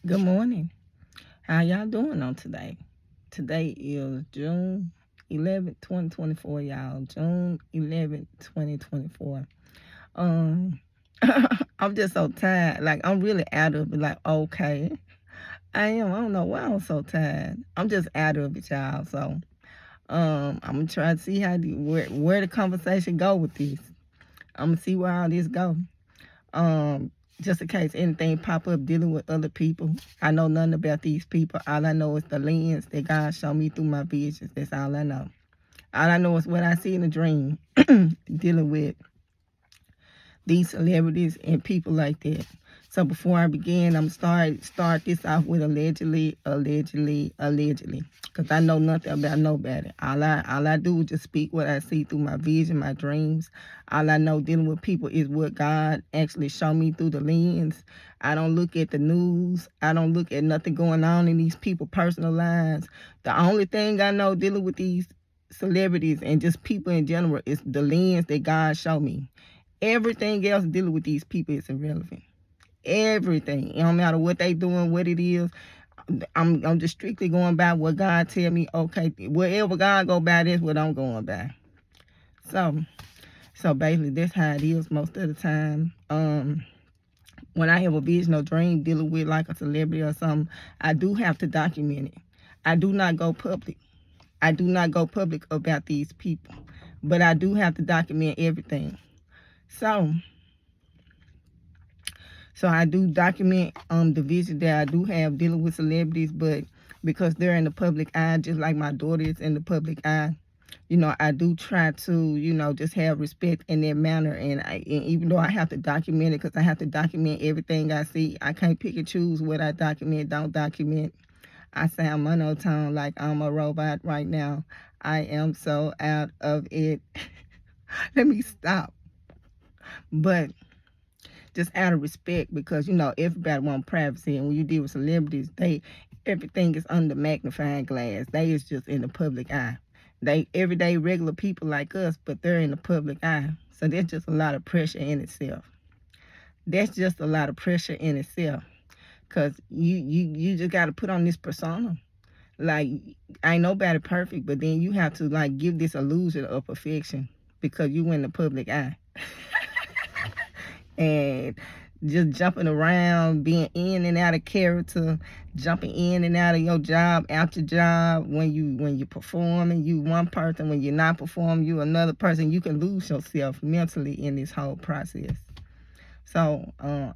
Good morning. How y'all doing on today? Today is June 11th, 2024, y'all. June 11th, 2024. Um, I'm just so tired. Like, I'm really out of it. Like, okay. I am. I don't know why I'm so tired. I'm just out of it, y'all. So, I'm gonna try to see where the conversation go with this. I'm gonna see where all this go. Um, just in case anything pop up dealing with other people. I know nothing about these people. All I know is the lens that God showed me through my visions. That's all I know. All I know is what I see in a dream dealing with these celebrities and people like that. So before I begin, I'm start this off with allegedly, because I know nothing about nobody. All I do is just speak what I see through my vision, my dreams. All I know dealing with people is what God actually showed me through the lens. I don't look at the news. I don't look at nothing going on in these people's personal lives. The only thing I know dealing with these celebrities and just people in general is the lens that God showed me. Everything else dealing with these people is irrelevant. Everything. It don't matter what they doing, what it is. I'm just strictly going by what God tell me. Okay, wherever God go by, that's what I'm going by. So, so basically, that's how it is most of the time. When I have a vision or dream dealing with like a celebrity or something, I do have to document it. I do not go public. I do not go public about these people, but I do have to document everything. So, So I do document the vision that I do have dealing with celebrities, but because they're in the public eye, just like my daughter is in the public eye, I do try to, just have respect in that manner. And even though I have to document it, because I have to document everything I see, I can't pick and choose what I document, don't document. I sound monotone like I'm a robot right now. I am so out of it. Let me stop. But just out of respect, because everybody want privacy, and when you deal with celebrities, everything is under magnifying glass. They is just in the public eye. They everyday regular people like us, but they're in the public eye. So that's just a lot of pressure in itself. That's just a lot of pressure in itself, because you just got to put on this persona. Like, ain't nobody perfect, but then you have to like give this illusion of perfection because you in the public eye. And just jumping around, being in and out of character, jumping in and out of your job, out your job. When you performing, you one person. When you're not performing, you another person. You can lose yourself mentally in this whole process. So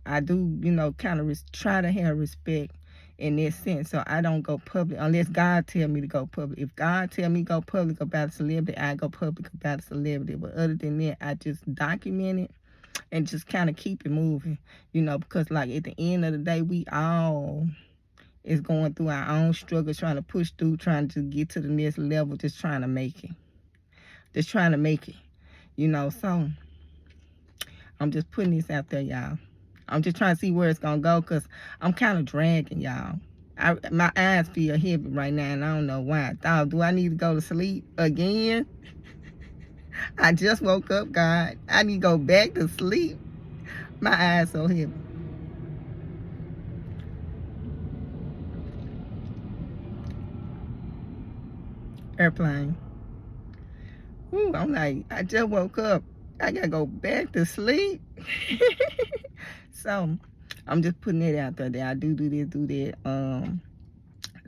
I do, kind of try to have respect in this sense. So I don't go public unless God tell me to go public. If God tell me to go public about a celebrity, I go public about a celebrity. But other than that, I just document it and just kind of keep it moving, because like at the end of the day, we all is going through our own struggles, trying to push through, trying to get to the next level, just trying to make it, So I'm just putting this out there, y'all. I'm just trying to see where it's gonna go, because I'm kind of dragging, y'all. My eyes feel heavy right now, and I don't know why. Do I need to go to sleep again? I just woke up, God. I need to go back to sleep. My eyes so heavy. Airplane. Ooh, I'm like, I just woke up. I gotta go back to sleep. So I'm just putting it out there that I do this, do that.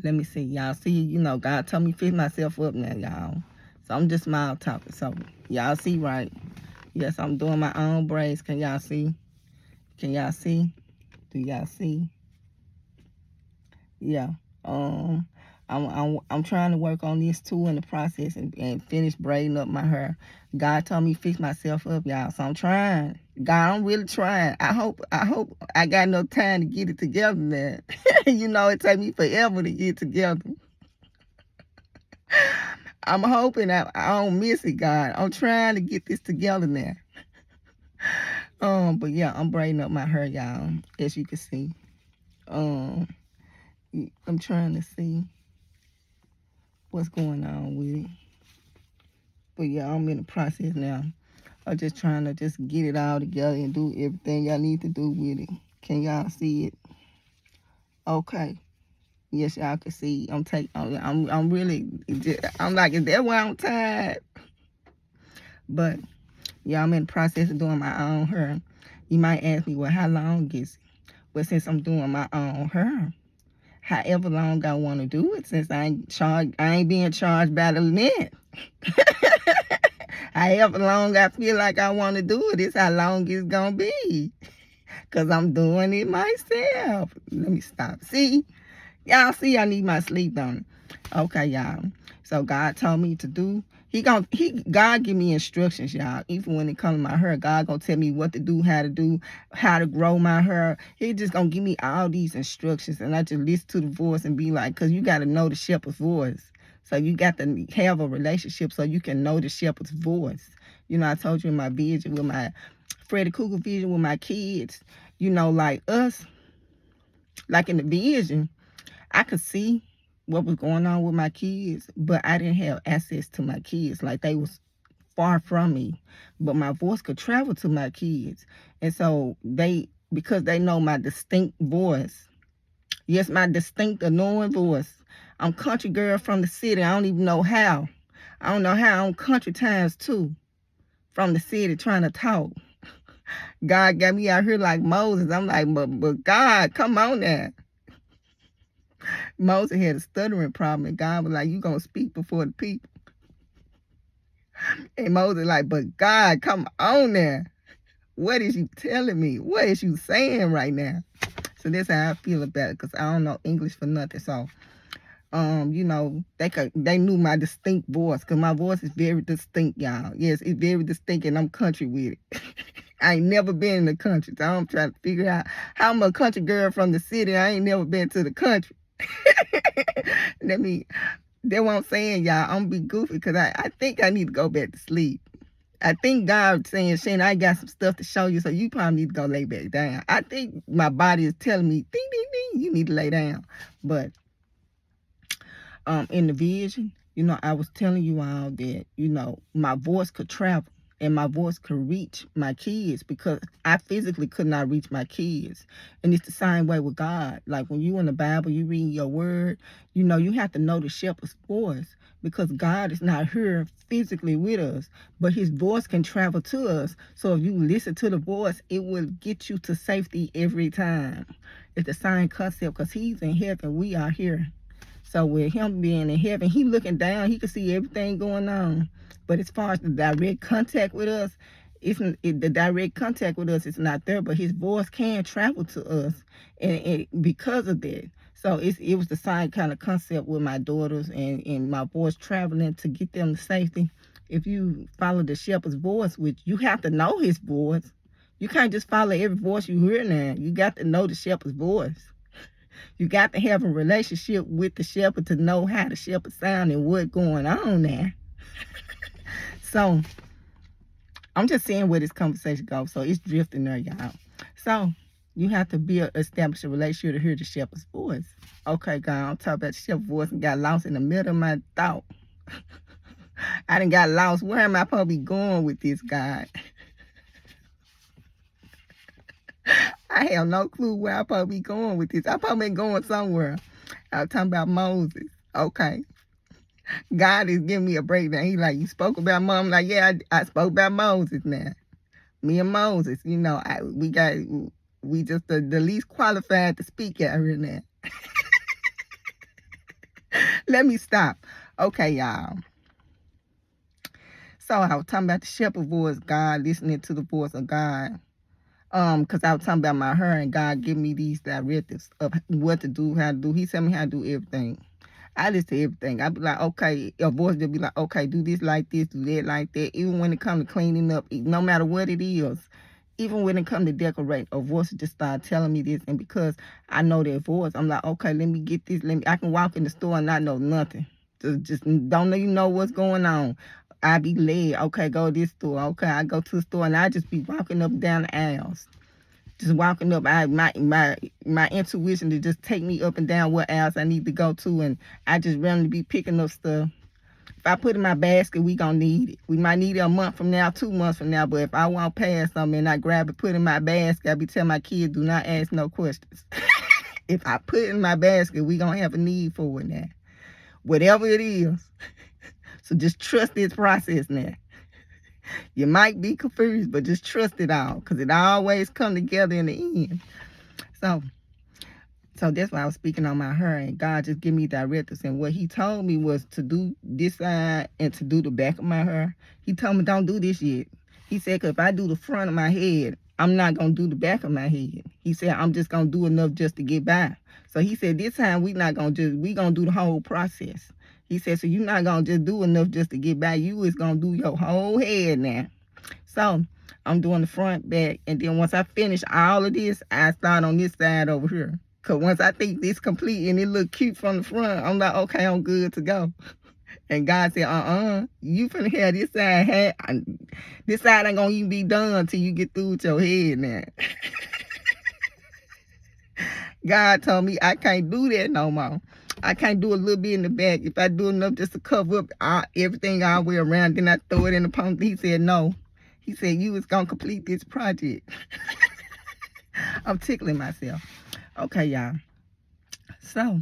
Let me see, y'all. See, God told me to fix myself up now, y'all. So I'm just mild talking. So y'all see, right? Yes, I'm doing my own braids. Can y'all see? Can y'all see? Do y'all see? Yeah. Um, I'm trying to work on this too in the process, and finish braiding up my hair. God told me to fix myself up, y'all. So I'm trying. God, I'm really trying. I hope I got enough time to get it together now. It take me forever to get it together. I'm hoping I don't miss it, God. I'm trying to get this together now. But yeah, I'm braiding up my hair, y'all, as you can see. Um, I'm trying to see what's going on with it. But yeah, I'm in the process now. I'm just trying to just get it all together and do everything y'all need to do with it. Can y'all see it? Okay. Yes, y'all can see. I'm really. I'm like, is that why I'm tired? But yeah, I'm in the process of doing my own hair. You might ask me, well, how long is it? Well, since I'm doing my own hair, however long I want to do it, since I ain't being charged by the net. However long I feel like I want to do it, it's how long it's gonna be. Cause I'm doing it myself. Let me stop. See, y'all see, I need my sleep, don't it? Okay, y'all. So God told me to do. God give me instructions, y'all. Even when it comes to my hair, God gonna tell me what to do, how to grow my hair. He just gonna give me all these instructions, and I just listen to the voice and be like, cause you gotta know the shepherd's voice. So you got to have a relationship so you can know the shepherd's voice. You know, I told you in my vision with my Freddy Cougar vision with my kids. You know, like us, like in the vision, I could see what was going on with my kids, but I didn't have access to my kids. Like they was far from me, but my voice could travel to my kids. And so because they know my distinct voice, yes, my distinct annoying voice. I'm country girl from the city. I don't even know how. I don't know how. I'm country times too, from the city trying to talk. God got me out here like Moses. I'm like, but God, come on now. Moses had a stuttering problem, and God was like, you going to speak before the people. And Moses like, but God, come on now. What is you telling me? What is you saying right now? So that's how I feel about it, because I don't know English for nothing. So, you know, they knew my distinct voice, because my voice is very distinct, y'all. Yes, it's very distinct, and I'm country with it. I ain't never been in the country, so I'm trying to figure out how I'm a country girl from the city. I ain't never been to the country. That's what I'm saying, y'all. I'm gonna be goofy because I think I need to go back to sleep. I think God's saying, Shane, I got some stuff to show you, so you probably need to go lay back down. I think my body is telling me, ding, ding, ding, you need to lay down. But in the vision, you know, I was telling you all that, you know, my voice could travel and my voice could reach my kids, because I physically could not reach my kids. And it's the same way with God. Like when you in the Bible, you read your word, you know, you have to know the shepherd's voice, because God is not here physically with us, but his voice can travel to us. So if you listen to the voice, it will get you to safety every time. It's the same concept, because he's in heaven, we are here. So with him being in heaven, he looking down, he can see everything going on. But as far as the direct contact with us, the direct contact with us is not there, but his voice can travel to us, and because of that. So it was the same kind of concept with my daughters and my voice traveling to get them to safety. If you follow the shepherd's voice, which you have to know his voice, you can't just follow every voice you hear now. You got to know the shepherd's voice. You got to have a relationship with the shepherd to know how the shepherd sound and what's going on there. So I'm just saying where this conversation goes. So it's drifting there, y'all. So you have to establish a relationship to hear the shepherd's voice. Okay, God, I'm talking about the shepherd's voice and got lost in the middle of my thought. I done got lost. Where am I supposed to be going with this, God? I have no clue where I'm supposed to be going with this. I'm supposed to be going somewhere. I'm talking about Moses. Okay. God is giving me a breakdown. He like, you spoke about mom. I'm like, yeah, I spoke about Moses now. Me and Moses, you know, we just the least qualified to speak out here now. Let me stop. Okay, y'all. So I was talking about the shepherd voice, God, listening to the voice of God. Because I was talking about my hair, and God give me these directives of what to do, how to do. He tell me how to do everything. I listen to everything. I be like, okay, a voice will be like, okay, do this like this, do that like that. Even when it comes to cleaning up, no matter what it is, even when it comes to decorate, a voice just start telling me this. And because I know that voice, I'm like, okay, let me get this. I can walk in the store and not know nothing. Just don't even know what's going on. I be led, okay, go to this store. Okay, I go to the store and I just be walking up and down the aisles. Just walking up, my intuition to just take me up and down what aisles I need to go to, and I just randomly be picking up stuff. If I put it in my basket, we gonna need it. We might need it a month from now, 2 months from now, but if I walk past something and I grab it, put it in my basket, I be telling my kids, do not ask no questions. If I put it in my basket, we gonna have a need for it now. Whatever it is. So just trust this process now. You might be confused, but just trust it all, because it always come together in the end. So that's why I was speaking on my hair, and God just give me directives. And what he told me was to do this side and to do the back of my hair. He told me don't do this yet. He said, because if I do the front of my head, I'm not going to do the back of my head. He said, I'm just going to do enough just to get by. So he said, this time we going to do the whole process. He said, so you're not going to just do enough just to get by. You is going to do your whole head now. So I'm doing the front, back, and then once I finish all of this, I start on this side over here. Because once I think this complete and it look cute from the front, I'm like, okay, I'm good to go. And God said, you finna have this side. This side ain't gonna even be done till you get through with your head now. God told me I can't do that no more. I can't do a little bit in the back. If I do enough just to cover up everything all the way around, then I throw it in the ponytail. He said, no. He said, you was gonna complete this project. I'm tickling myself. Okay, y'all. So,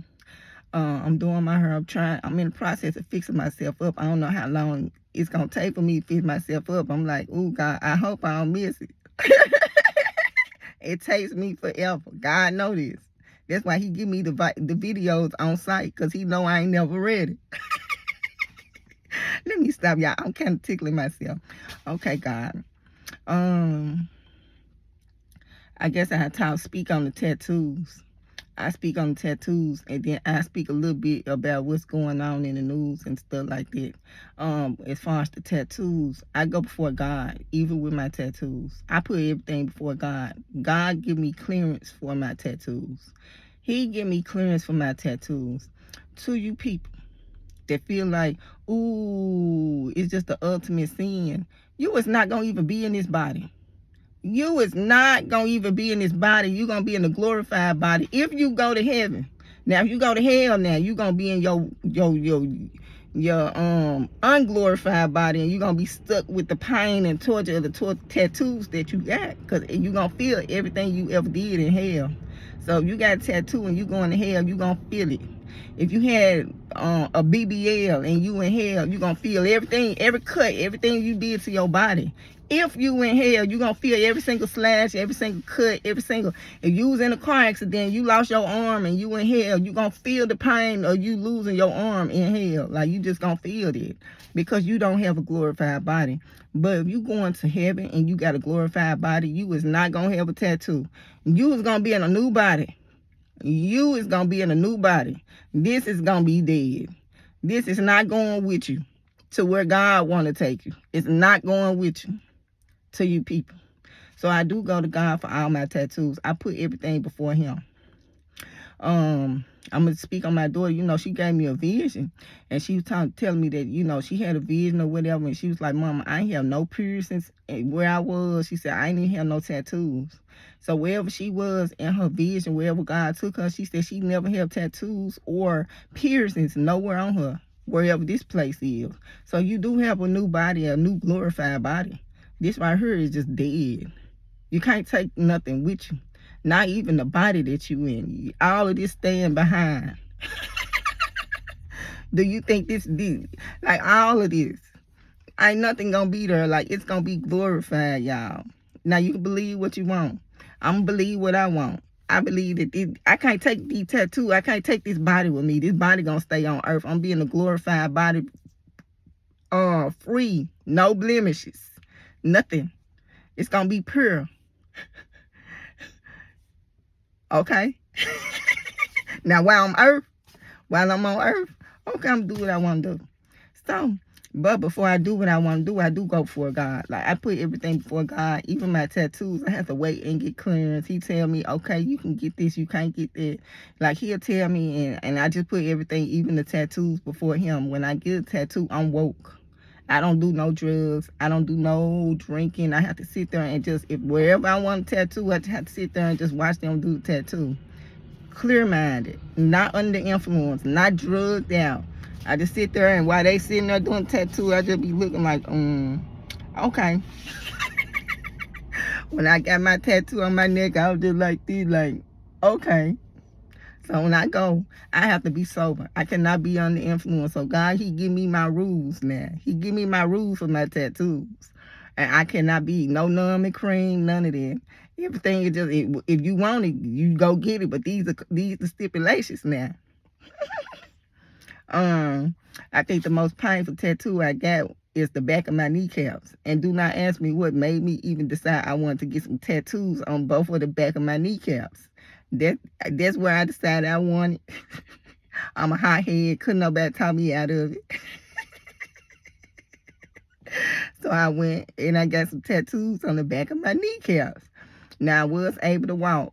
I'm doing my hair. I'm in the process of fixing myself up. I don't know how long it's going to take for me to fix myself up. I'm like, oh, God, I hope I don't miss it. It takes me forever. God know this. That's why he give me the videos on site, because he know I ain't never ready. Let me stop, y'all. I'm kind of tickling myself. Okay, God. I guess I had to speak on the tattoos. I speak on the tattoos, and then I speak a little bit about what's going on in the news and stuff like that. As far as the tattoos, I go before God, even with my tattoos. I put everything before God. God give me clearance for my tattoos. He give me clearance for my tattoos. To you people that feel like, ooh, it's just the ultimate sin. You is not going to even be in this body. You is not going to even be in this body. You're going to be in a glorified body if you go to heaven. Now, if you go to hell now, you're going to be in your unglorified body, and you're going to be stuck with the pain and torture of the tattoos that you got, because you're going to feel everything you ever did in hell. So if you got a tattoo and you going to hell, you're going to feel it. If you had a BBL and you in hell, you're going to feel everything, every cut, everything you did to your body. If you in hell, you're going to feel every single slash, every single cut, if you was in a car accident, you lost your arm and you in hell, you're going to feel the pain of you losing your arm in hell. Like, you just going to feel it because you don't have a glorified body. But if you going to heaven and you got a glorified body, you is not going to have a tattoo. You is going to be in a new body. You is going to be in a new body. This is going to be dead. This is not going with you to where God want to take you. It's not going with you to you people. So I do go to God for all my tattoos. I put everything before him. I'm going to speak on my daughter. You know, she gave me a vision. And she was telling me that, you know, she had a vision or whatever. And she was like, Mama, I ain't have no piercings. And where I was, she said, I ain't even have no tattoos. So wherever she was in her vision, wherever God took her, she said she never have tattoos or piercings nowhere on her, wherever this place is. So you do have a new body, a new glorified body. This right here is just dead. You can't take nothing with you. Not even the body that you in. All of this staying behind. Do you think this deep? Like, all of this. Ain't nothing gonna be there. Like, it's gonna be glorified, y'all. Now, you can believe what you want. I'm gonna believe what I want. I believe that I can't take these tattoos. I can't take this body with me. This body gonna stay on earth. I'm being a glorified body. Free. No blemishes. Nothing. It's gonna be pure. Okay? Now, while I'm on earth, okay, I'm do what I want to do. So, but before I do what I want to do, I do go before God. Like, I put everything before God. Even my tattoos, I have to wait and get clearance. He tell me, okay, you can get this, you can't get that. Like, he'll tell me, and I just put everything, even the tattoos, before him. When I get a tattoo, I'm woke. I don't do no drugs. I don't do no drinking. I have to sit there and just, if wherever I want a tattoo, I have to sit there and just watch them do the tattoo. Clear-minded, not under influence, not drugged out. I just sit there, and while they sitting there doing tattoo, I just be looking like, okay. When I got my tattoo on my neck, I was just like this, like, okay. So when I go, I have to be sober. I cannot be under influence. So God, He give me my rules now. He give me my rules for my tattoos. And I cannot be no numb and cream, none of that. Everything is just, if you want it, you go get it. But these are the stipulations now. I think the most painful tattoo I got is the back of my kneecaps. And do not ask me what made me even decide I wanted to get some tattoos on both of the back of my kneecaps. That's where I decided I wanted. I'm a hothead. Couldn't nobody talk me out of it. So I went and I got some tattoos on the back of my kneecaps. Now I was able to walk.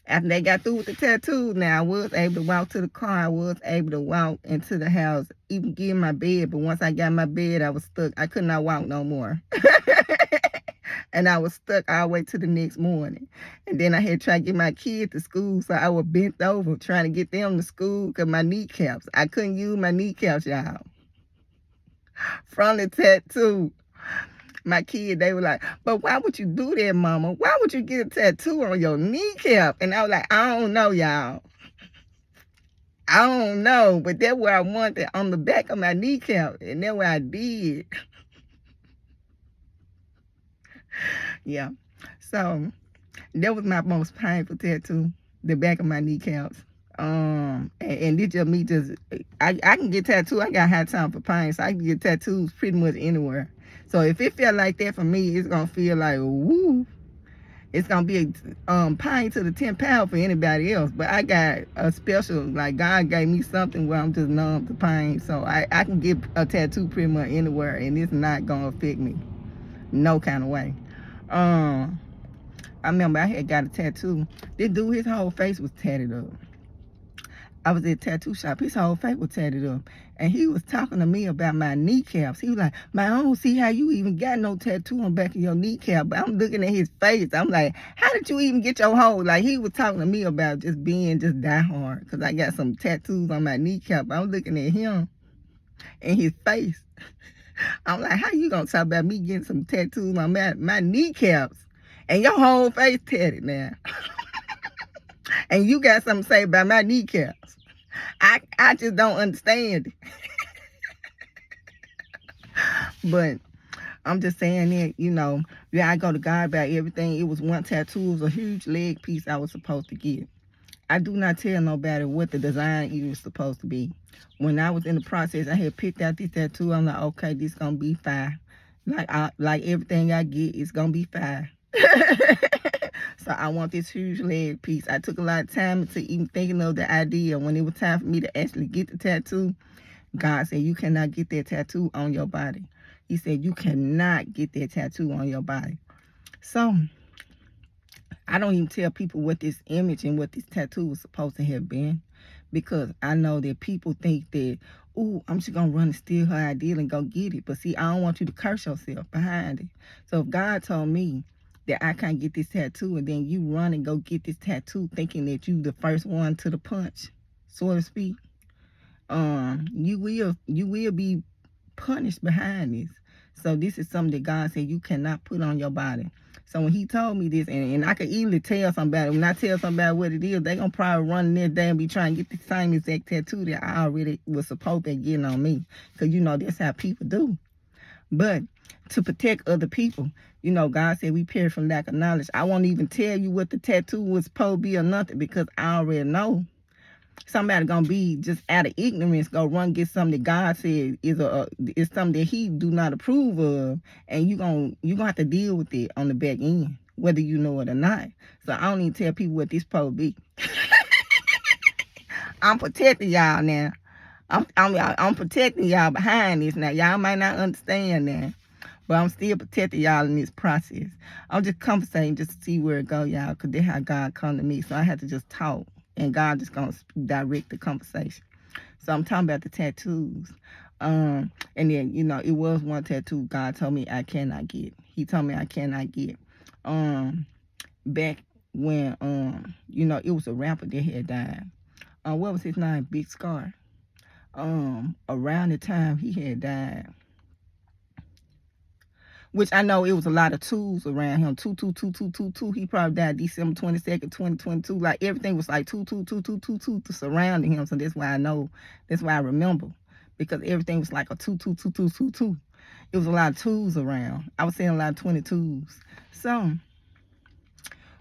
After they got through with the tattoos, now I was able to walk to the car. I was able to walk into the house, even get in my bed. But once I got in my bed, I was stuck. I could not walk no more. And I was stuck all the way to the next morning. And then I had to try to get my kids to school, so I was bent over trying to get them to school because my kneecaps. I couldn't use my kneecaps, y'all. From the tattoo. My kid, they were like, but why would you do that, mama? Why would you get a tattoo on your kneecap? And I was like, I don't know, y'all. I don't know, but that's where I wanted on the back of my kneecap. And that's what I did. Yeah. So that was my most painful tattoo, the back of my kneecaps. And it's just me I can get tattooed. I got high time for pain, so I can get tattoos pretty much anywhere. So if it felt like that for me, it's gonna feel like woo. It's gonna be a pain to the 10 pound for anybody else. But I got a special, like God gave me something where I'm just numb to pain. So I can get a tattoo pretty much anywhere and it's not gonna affect me. No kind of way. I remember I had got a tattoo. This dude, his whole face was tatted up. I was at a tattoo shop. His whole face was tatted up. And he was talking to me about my kneecaps. He was like, man, I don't see how you even got no tattoo on the back of your kneecap. But I'm looking at his face. I'm like, how did you even get your whole? Like, he was talking to me about just being just diehard. Because I got some tattoos on my kneecap. I'm looking at him and his face. I'm like, how you going to talk about me getting some tattoos on my kneecaps? And your whole face tatted now. And you got something to say about my kneecaps. I just don't understand it. But I'm just saying that, yeah, I go to God about everything. It was one tattoo. It was a huge leg piece I was supposed to get. I do not tell nobody what the design is supposed to be. When I was in the process, I had picked out this tattoo. I'm like, okay, this going to be fine. Like everything I get is going to be fine. So I want this huge leg piece. I took a lot of time to even thinking of the idea. When it was time for me to actually get the tattoo, God said, you cannot get that tattoo on your body. He said, you cannot get that tattoo on your body. So I don't even tell people what this image and what this tattoo was supposed to have been, because I know that people think that, ooh, I'm just going to run and steal her idea and go get it. But see, I don't want you to curse yourself behind it. So if God told me that I can't get this tattoo and then you run and go get this tattoo thinking that you the first one to the punch, so to speak, you will be punished behind this. So this is something that God said you cannot put on your body. So when he told me this, and I could easily tell somebody, when I tell somebody what it is, they're going to probably run their day and be trying to get the same exact tattoo that I already was supposed to get on me. Because, that's how people do. But to protect other people, God said we perish from lack of knowledge. I won't even tell you what the tattoo was supposed to be or nothing, because I already know. Somebody gonna be just out of ignorance, go run get something that God said is something that He do not approve of, and you gonna have to deal with it on the back end, whether you know it or not. So I don't even tell people what this supposed to be. I'm protecting y'all now. I'm protecting y'all behind this now. Y'all might not understand that, but I'm still protecting y'all in this process. I'm just conversating just to see where it go, y'all, because that's how God come to me. So I have to just talk. And God just going to direct the conversation. So I'm talking about the tattoos. And then, it was one tattoo God told me I cannot get. He told me I cannot get. Back when, it was a rapper that had died. What was his name? Big Scar. Around the time he had died, which I know it was a lot of twos around him. Two. He probably died December 22nd, 2022. Like everything was like two surrounding him. So that's why I know. That's why I remember. Because everything was like a two. It was a lot of twos around. I was seeing a lot of 22s. So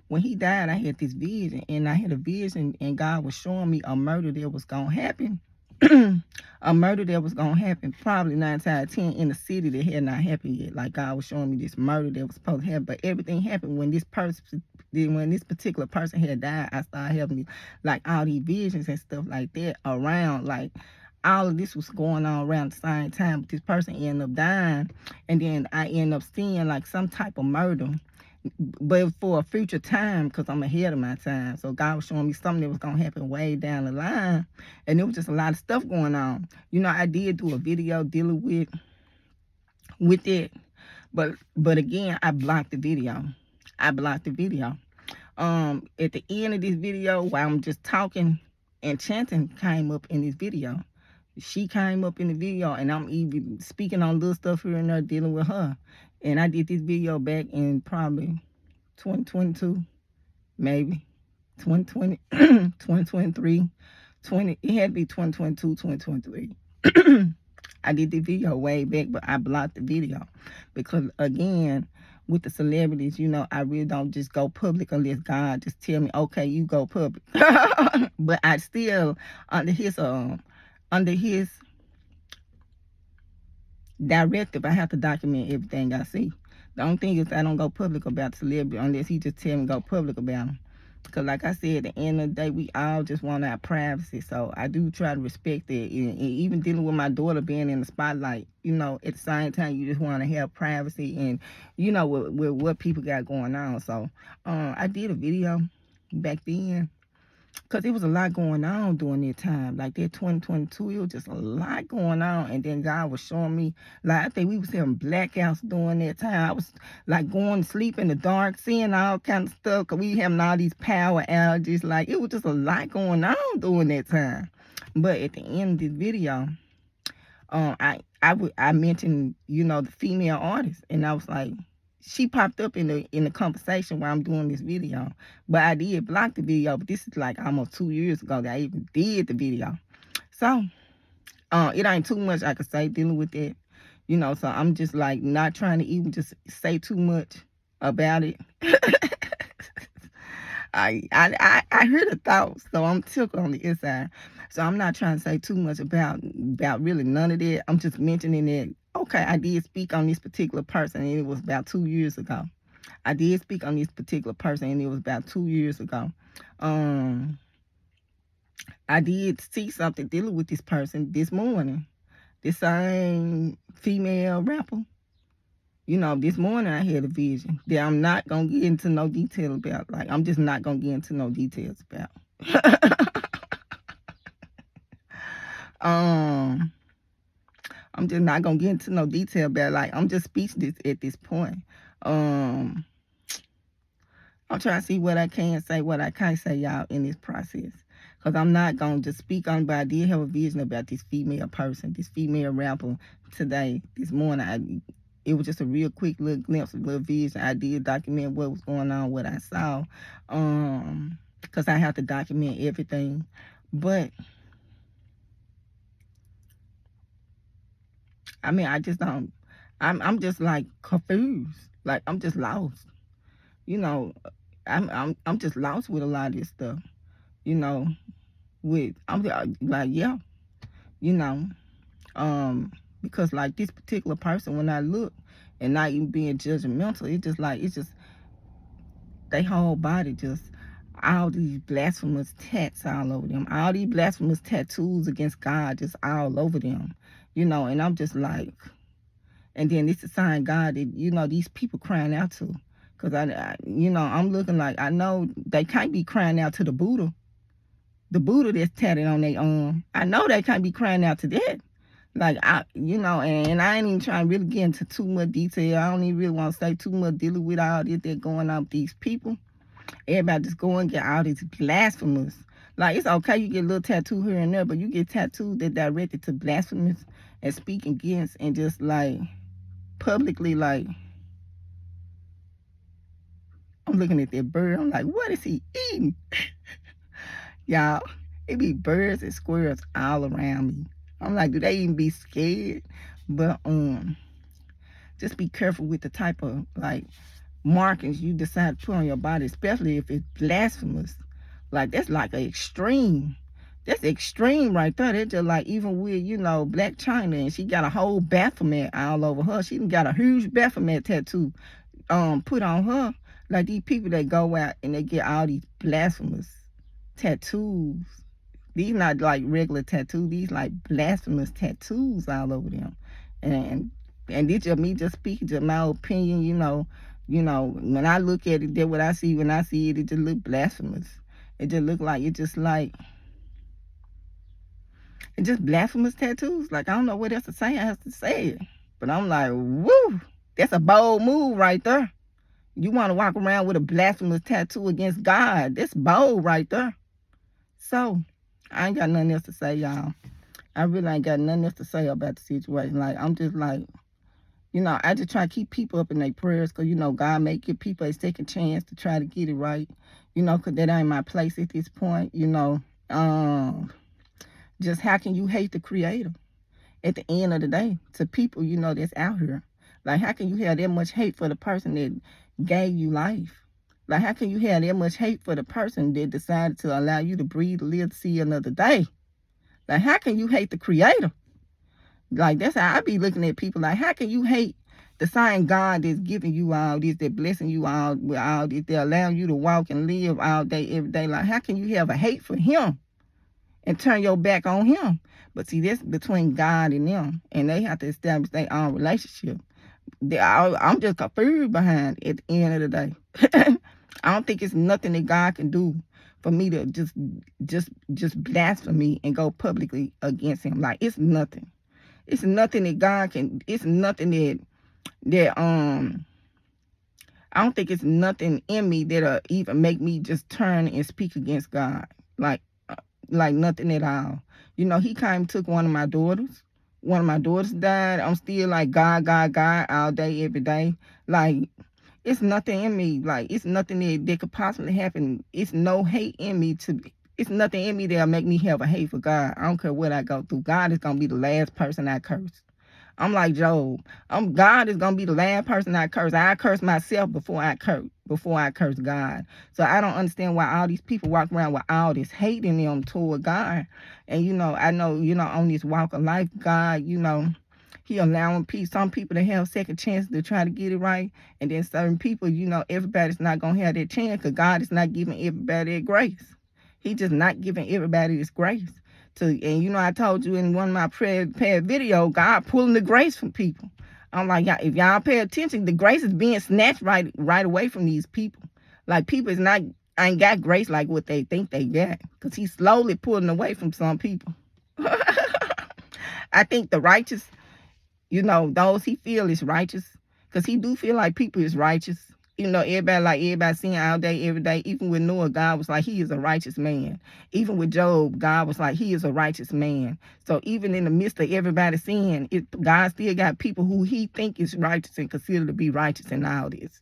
when he died, I had this vision, and I had a vision, and God was showing me a murder that was gonna happen. A murder that was gonna happen probably 9 times out of 10 in the city that had not happened yet. Like God was showing me this murder that was supposed to happen, but everything happened when this particular person had died. I started having like all these visions and stuff like that around, like all of this was going on around the same time. But this person ended up dying, and then I ended up seeing like some type of murder, but for a future time, because I'm ahead of my time. So God was showing me something that was going to happen way down the line, and there was just a lot of stuff going on. You know, I did do a video dealing with it, but again, I blocked the video. At the end of this video, while I'm just talking, and chanting came up in this video. She came up in the video, and I'm even speaking on little stuff here and there dealing with her. And I did this video back in probably 2022, maybe 2020, 2023, it had to be 2022, 2023. I did the video way back, but I blocked the video because, again, with the celebrities, you know, I really don't just go public unless God just tell me, okay, you go public. But I still, under his directive, I have to document everything I see. The only thing is I don't go public about celebrity unless he just tell me go public about them. Because like I said, at the end of the day, we all just want our privacy. So I do try to respect that. And even dealing with my daughter being in the spotlight, you know, at the same time, you just want to have privacy and, you know, with what people got going on. So I did a video back then. Because it was a lot going on during that time. Like that 2022, it was just a lot going on. And then God was showing me, like, I think we was having blackouts during that time. I was like going to sleep in the dark, seeing all kinds of stuff. Because we having all these power outages. Like, it was just a lot going on during that time. But at the end of this video, I mentioned, you know, the female artist. And I was like, she popped up in the conversation while I'm doing this video. But I did block the video. But this is like almost 2 years ago that I even did the video. So it ain't too much I could say dealing with that. You know, so I'm just like not trying to even just say too much about it. I heard the thoughts, so I'm tickled on the inside. So I'm not trying to say too much about really none of that. I'm just mentioning that, okay, I did speak on this particular person, and it was about 2 years ago. I did speak on this particular person, and it was about 2 years ago. I did see something dealing with this person this morning. The same female rapper. You know, this morning I had a vision that I'm not going to get into no detail about. Like, I'm just not going to get into no details about. I'm just not going to get into no detail about. Like, I'm just speechless at this point. I'm trying to see what I can say, what I can't say, y'all, in this process. Because I'm not going to just speak on, but I did have a vision about this female person, this female rapper today, this morning. It was just a real quick little glimpse, a little vision. I did document what was going on, what I saw, because I have to document everything. But I mean, I just don't. I'm just like confused. Like I'm just lost. You know, I'm just lost with a lot of this stuff. You know, I'm like, yeah, you know, because like this particular person, when I look and not even being judgmental, it's just they whole body just all these blasphemous tats all over them, all these blasphemous tattoos against God just all over them, you know. And I'm just like, and then it's a sign God that, you know, these people crying out to, because I you know, I'm looking like, I know they can't be crying out to the Buddha that's tatted on their arm. I know they can't be crying out to that. Like, you know, and I ain't even trying to really get into too much detail. I don't even really want to say too much dealing with all this that going on with these people. Everybody just go and get all these blasphemous. Like, it's okay, you get a little tattoo here and there, but you get tattoos that directed to blasphemous and speak against and just, like, publicly, like, I'm looking at that bird. I'm like, what is he eating? Y'all, it be birds and squirrels all around me. I'm like, do they even be scared? But just be careful with the type of like markings you decide to put on your body, especially if it's blasphemous. Like that's like an extreme. That's extreme right there. That's just like even with, Black China, and she got a whole Baphomet all over her. She got a huge Baphomet tattoo put on her. Like these people that go out and they get all these blasphemous tattoos. These not like regular tattoos. These like blasphemous tattoos all over them. And this just me just speaking to my opinion, when I look at it, that's what I see. When I see it, it just look blasphemous. It just look like it's just blasphemous tattoos. Like I don't know what else to say. I have to say it. But I'm like, woo, that's a bold move right there. You want to walk around with a blasphemous tattoo against God. That's bold right there. So, I ain't got nothing else to say, y'all. I really ain't got nothing else to say about the situation. Like, I'm just like, I just try to keep people up in their prayers because, God may give people a second chance to try to get it right. Because that ain't my place at this point, Just how can you hate the Creator at the end of the day to people, that's out here? Like, how can you have that much hate for the person that gave you life? Like, how can you have that much hate for the person that decided to allow you to breathe, live, to see another day? Like, how can you hate the Creator? Like, that's how I be looking at people. Like, how can you hate the same God that's giving you all this, that blessing you all with all this, that allowing you to walk and live all day, every day? Like, how can you have a hate for Him and turn your back on Him? But see, that's between God and them, and they have to establish their own relationship. I'm just confused behind it at the end of the day. I don't think it's nothing that God can do for me to just blaspheme and go publicly against Him. Like, it's nothing. It's nothing that God can. It's nothing that I don't think it's nothing in me that'll even make me just turn and speak against God. Like nothing at all. He came and took one of my daughters. One of my daughters died. I'm still like God, God, God all day, every day. Like, it's nothing in me. Like, it's nothing that could possibly happen. It's no hate in me it's nothing in me that'll make me have a hate for God. I don't care what I go through. God is going to be the last person I curse. I'm like Job. God is going to be the last person I curse. I curse myself before I curse God. So I don't understand why all these people walk around with all this hate in them toward God. And, I know, on this walk of life, God, He allowing some people to have second chances to try to get it right. And then certain people, everybody's not going to have that chance because God is not giving everybody that grace. He just not giving everybody this grace. And I told you in one of my past video, God pulling the grace from people. I'm like, if y'all pay attention, the grace is being snatched right away from these people. Like, people ain't got grace like what they think they got, because He's slowly pulling away from some people. I think the righteous, those He feel is righteous, because He do feel like people is righteous. Everybody seeing all day, every day. Even with Noah, God was like, He is a righteous man. Even with Job, God was like, He is a righteous man. So even in the midst of everybody seeing it, God still got people who He think is righteous and consider to be righteous in all this.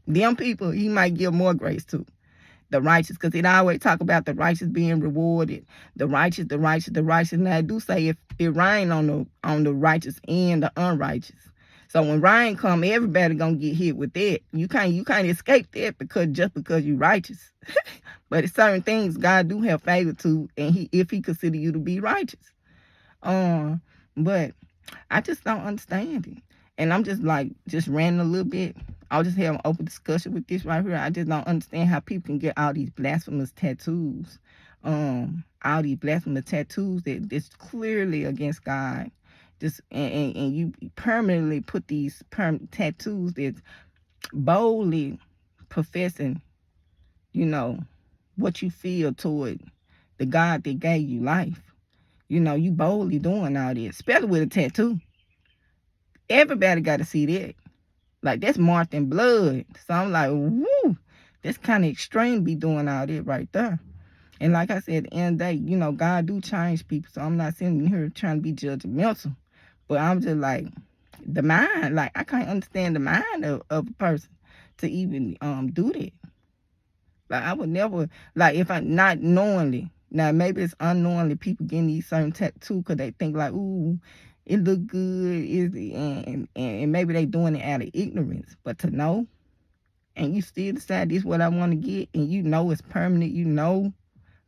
Them people He might give more grace to. The righteous, because it always talk about the righteous being rewarded. The righteous, the righteous, the righteous. Now I do say if it rain on the righteous and the unrighteous. So when rain come, everybody gonna get hit with that. You can't escape that because you righteous. But it's certain things God do have favor to, and if He consider you to be righteous. But I just don't understand it. And I'm just ranting a little bit. I'll just have an open discussion with this right here. I just don't understand how people can get all these blasphemous tattoos. All these blasphemous tattoos that's clearly against God. And you permanently put these tattoos that's boldly professing, what you feel toward the God that gave you life. You boldly doing all this, especially with a tattoo. Everybody got to see that. Like, that's marked in blood. So I'm like, woo, that's kind of extreme be doing all that right there. And like I said, at the end of the day, God do change people. So I'm not sitting here trying to be judgmental. But I'm just like, the mind, like, I can't understand the mind of a person to even do that. Like I would never, like if I not knowingly. Now maybe it's unknowingly people getting these certain tattoos because they think like, ooh, it look good, and maybe they doing it out of ignorance. But to know, and you still decide this is what I want to get, and you know it's permanent,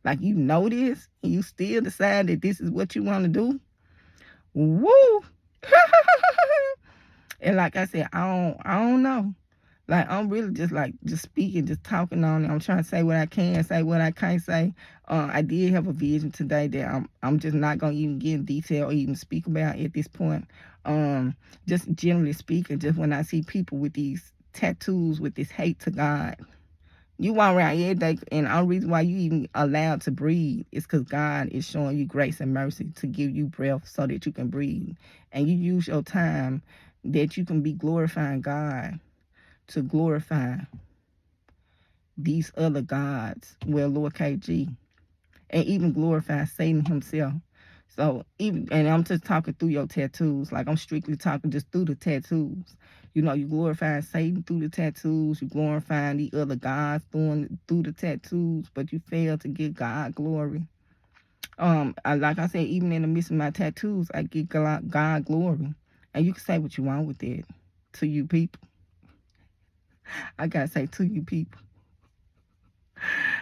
like you know this, and you still decide that this is what you want to do. Woo! And like I said, I don't know. Like I'm really just speaking, just talking on it. I'm trying to say what I can say, what I can't say. I did have a vision today that I'm just not gonna even get in detail or even speak about at this point. Just generally speaking, just when I see people with these tattoos with this hate to God, you walk around every day, and the only reason why you even allowed to breathe is because God is showing you grace and mercy to give you breath so that you can breathe, and you use your time that you can be glorifying God to glorify these other gods, well, lowercase g, and even glorify Satan himself. So even, and I'm just talking through your tattoos, like I'm strictly talking just through the tattoos. You know, you glorifying Satan through the tattoos, you glorifying the other gods through the tattoos, but you fail to give God glory. Like I said, even in the midst of my tattoos, I give God glory. And you can say what you want with that to you people. I gotta say to you people.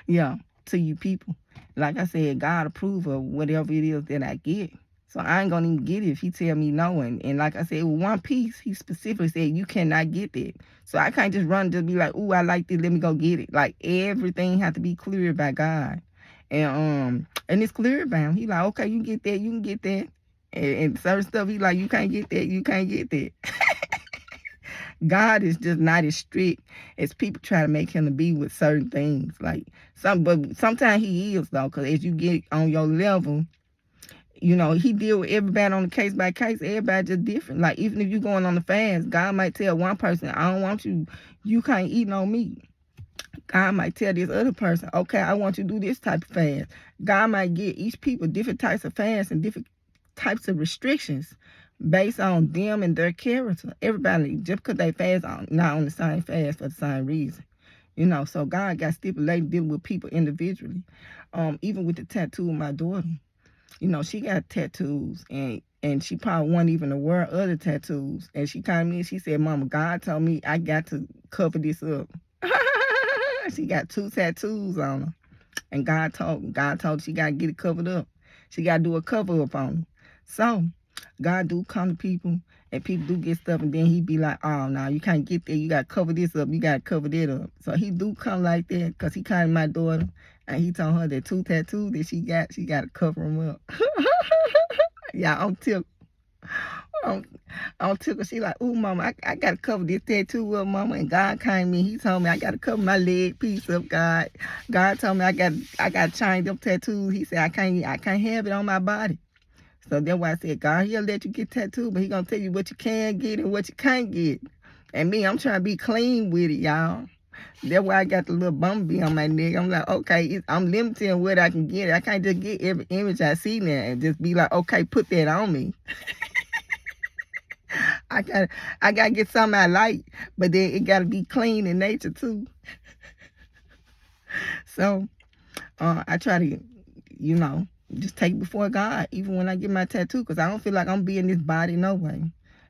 Yeah, to you people. Like I said, God approve of whatever it is that I get. So I ain't gonna even get it if he tell me no. And like I said, with one piece, he specifically said you cannot get that. So I can't just run just be like, ooh, I like this, let me go get it. Like everything has to be cleared by God. And it's cleared by him. He like, okay, you can get that, you can get that. And certain stuff he like, you can't get that, you can't get that. God is just not as strict as people try to make him to be with certain things. But sometimes he is though, because as you get on your level, you know, he deal with everybody on a case by case. Everybody just different. Like even if you going on the fast, God might tell one person, I don't want you, you can't eat no meat. God might tell this other person, okay, I want you to do this type of fast. God might give each people different types of fasts and different types of restrictions based on them and their character. Everybody, just because they fast, not on the same fast for the same reason. You know, so God got stipulated dealing with people individually. Even with the tattoo of my daughter. You know, she got tattoos, and she probably wasn't even aware of other tattoos. And she came in, she said, Mama, God told me I got to cover this up. She got 2 tattoos on her. And God told her she got to get it covered up. She got to do a cover up on her. So, God do come to people, and people do get stuff, and then he be like, oh, no, you can't get there. You got to cover this up. You got to cover that up. So, he do come like that because he came to my daughter, and he told her that 2 tattoos that she got to cover them up. Yeah, I'm tickled. I'm tickled. She like, ooh, Mama, I got to cover this tattoo up, Mama. And God came in. He told me I got to cover my leg piece up, God. God told me I got to change them tattoos. He said I can't have it on my body. So that's why I said, God, he'll let you get tattooed, but he going to tell you what you can get and what you can't get. And me, I'm trying to be clean with it, y'all. That's why I got the little bumblebee on my neck. I'm like, okay, I'm limiting what I can get. I can't just get every image I see now and just be like, okay, put that on me. I gotta get something I like, but then it gotta be clean in nature too. So I try to, you know, just take it before God, even when I get my tattoo, because I don't feel like I'm being this body no way.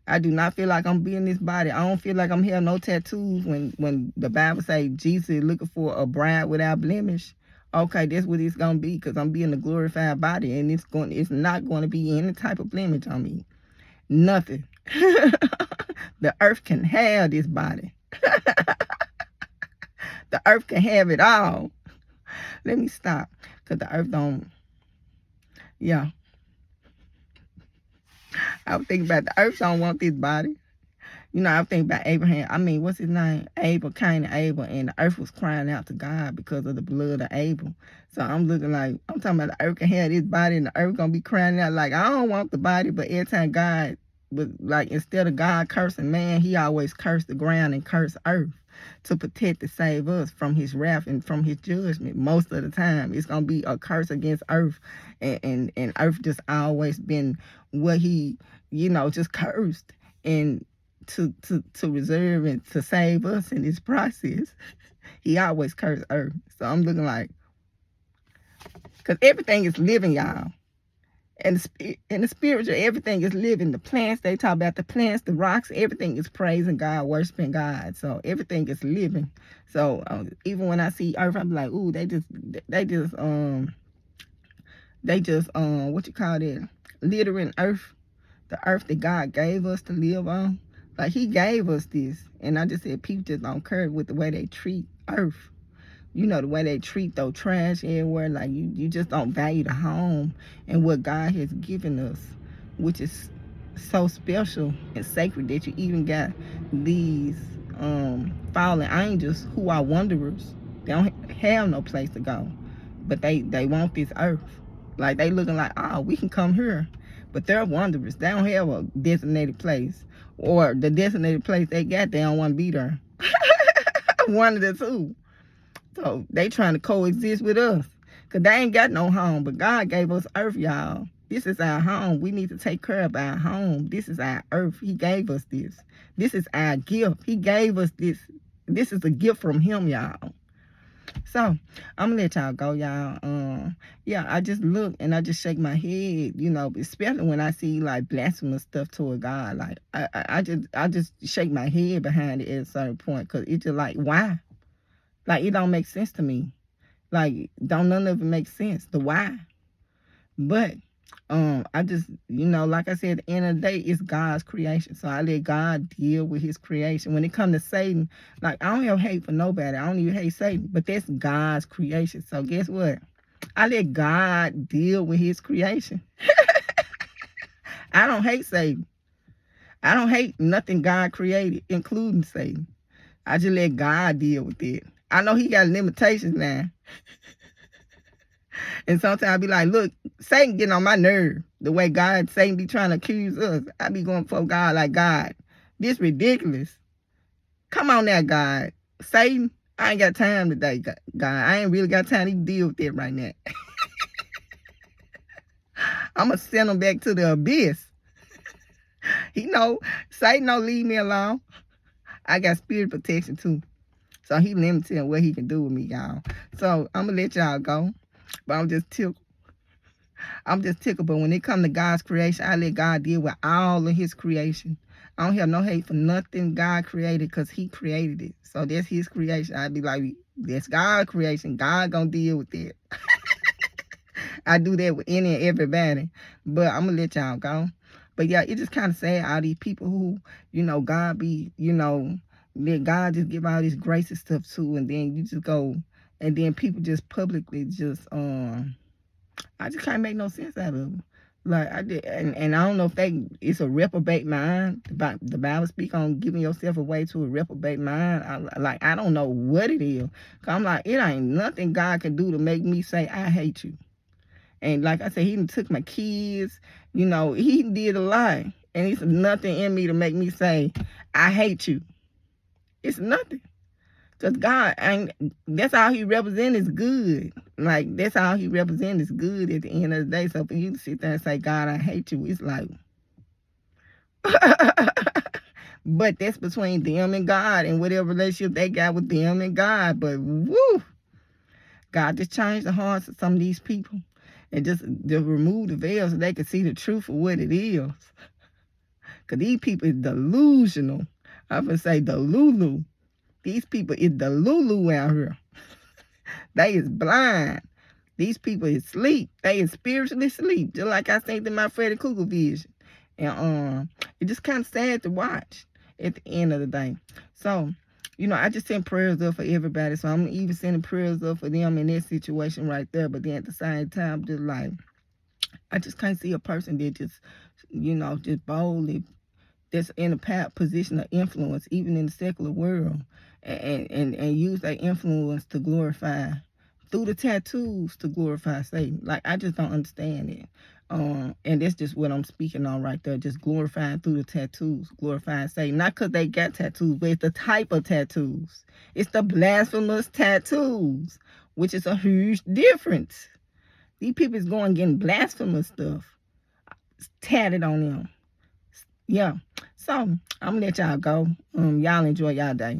I do not feel like I'm being this body. I don't feel like I'm having no tattoos when the Bible says Jesus is looking for a bride without blemish. Okay, that's what it's gonna be, because I'm being a glorified body, and it's not going to be any type of blemish on me. Nothing. The earth can have this body. The earth can have it all. Let me stop, because the earth don't. Yeah. I was thinking about the earth don't want this body. You know, I was thinking about Abraham. I mean, what's his name? Abel, Cain and Abel. And the earth was crying out to God because of the blood of Abel. So I'm looking like, I'm talking about the earth can have this body, and the earth going to be crying out like, I don't want the body. But every time God, like, instead of God cursing man, he always cursed the ground and cursed earth to protect and save us from his wrath and from his judgment. Most of the time, it's going to be a curse against earth. And earth just always been what he, you know, just cursed. And to reserve and to save us in this process, he always cursed earth. So I'm looking like, because everything is living, y'all. And in the spiritual, everything is living. The plants, they talk about the plants, the rocks, everything is praising God, worshiping God. So everything is living. So even when I see earth, I'm like, ooh, they just what you call that? Littering earth, the earth that God gave us to live on. Like he gave us this. And I just said people just don't care with the way they treat earth. You know, the way they treat those trash everywhere. Like you just don't value the home and what God has given us, which is so special and sacred that you even got these fallen angels who are wanderers. They don't have no place to go, but they want this earth. Like they looking like, oh, we can come here, but they're wanderers. They don't have a designated place, or the designated place they got, they don't want to be there. One of the two. So they trying to coexist with us, because they ain't got no home. But God gave us earth, y'all. This is our home. We need to take care of our home. This is our earth. He gave us this. This is our gift. He gave us this. This is a gift from him, y'all. So I'm gonna let y'all go, y'all. Yeah, I just look and I just shake my head, you know, especially when I see like blasphemous stuff toward God. Like I just shake my head behind it at a certain point, because it's just like, why? Like, it don't make sense to me. Like, none of it makes sense. The why. But I just, you know, like I said, at the end of the day, it's God's creation. So I let God deal with his creation. When it comes to Satan, like, I don't have hate for nobody. I don't even hate Satan. But that's God's creation. So guess what? I let God deal with his creation. I don't hate Satan. I don't hate nothing God created, including Satan. I just let God deal with it. I know he got limitations now. And sometimes I be like, look, Satan getting on my nerve. The way Satan be trying to accuse us. I be going for God like, God, this ridiculous. Come on now, God. Satan, I ain't got time today, God. I ain't really got time to deal with it right now. I'm going to send him back to the abyss. He know, Satan don't leave me alone. I got spirit protection too. So he limited in what he can do with me, y'all. So I'm going to let y'all go. But I'm just tickled. But when it comes to God's creation, I let God deal with all of his creation. I don't have no hate for nothing God created, because he created it. So that's his creation. I'd be like, that's God's creation. God gonna deal with it. I do that with any and everybody. But I'm going to let y'all go. But yeah, it just kind of sad, all these people who, you know, God be, you know, let God just give all this grace and stuff too, and then you just go, and then people just publicly just I just can't make no sense out of them. Like I did, and I don't know if it's a reprobate mind. The Bible speak on giving yourself away to a reprobate mind. I don't know what it is. Cause I'm like, it ain't nothing God can do to make me say I hate you. And like I said, he took my kids. You know, he did a lot, and it's nothing in me to make me say I hate you. It's nothing. Because God, that's all he represents is good. Like, that's all he represents is good at the end of the day. So for you to sit there and say, God, I hate you, it's like, but that's between them and God and whatever relationship they got with them and God. But woo, God just changed the hearts of some of these people and just remove the veil so they can see the truth of what it is. Because these people is delusional. I'm going to say delulu. These people is the Lulu out here. They is blind. These people is asleep. They is spiritually asleep. Just like I said in my Freddy Krueger vision. And it's just kind of sad to watch at the end of the day. So, you know, I just send prayers up for everybody. So I'm even sending prayers up for them in that situation right there. But then at the same time, just like, I just can't see a person that just, you know, just boldly, that's in a position of influence, even in the secular world, and use their influence to glorify, through the tattoos, to glorify Satan. Like, I just don't understand it. And that's just what I'm speaking on right there, just glorifying through the tattoos, glorifying Satan. Not because they got tattoos, but it's the type of tattoos. It's the blasphemous tattoos, which is a huge difference. These people is going getting blasphemous stuff tatted on them. yeah. So I'm gonna let y'all go. Y'all enjoy y'all day.